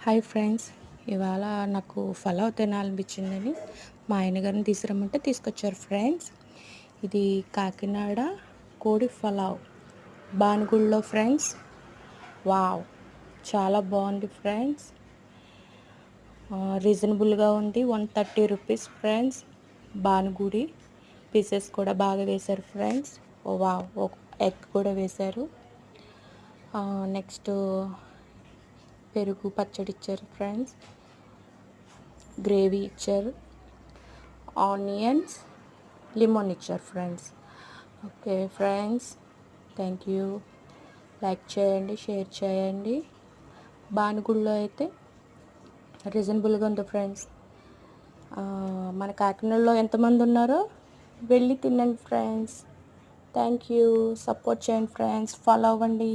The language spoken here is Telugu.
హాయ్ ఫ్రెండ్స్, ఇవాళ నాకు పలావ్ తినాలనిపించిందని మా ఆయన గారిని తీసుకురమ్మంటే తీసుకొచ్చారు ఫ్రెండ్స్. ఇది కాకినాడ కోడి పలావ్ బానుగుడిలో ఫ్రెండ్స్. వావ్, చాలా బాగుంది ఫ్రెండ్స్. రీజనబుల్గా ఉంది. 130 రూపీస్ ఫ్రెండ్స్. బానుగుడి పీసెస్ కూడా బాగా వేశారు ఫ్రెండ్స్. వావ్, ఒక ఎగ్ కూడా వేశారు. నెక్స్ట్ పెరుగు పచ్చడి ఇచ్చారు ఫ్రెండ్స్. గ్రేవీ ఇచ్చారు. ఆనియన్స్, లెమన్ ఇచ్చారు friends. Okay friends, thank you. Like చేయండి, షేర్ చేయండి. బానుగుడిలో అయితే రీజనబుల్గా ఉంది ఫ్రెండ్స్. మన కాకినాడలో ఎంతమంది ఉన్నారో వెళ్ళి తినండి ఫ్రెండ్స్. Thank you. సపోర్ట్ చేయండి ఫ్రెండ్స్, ఫాలో అవ్వండి.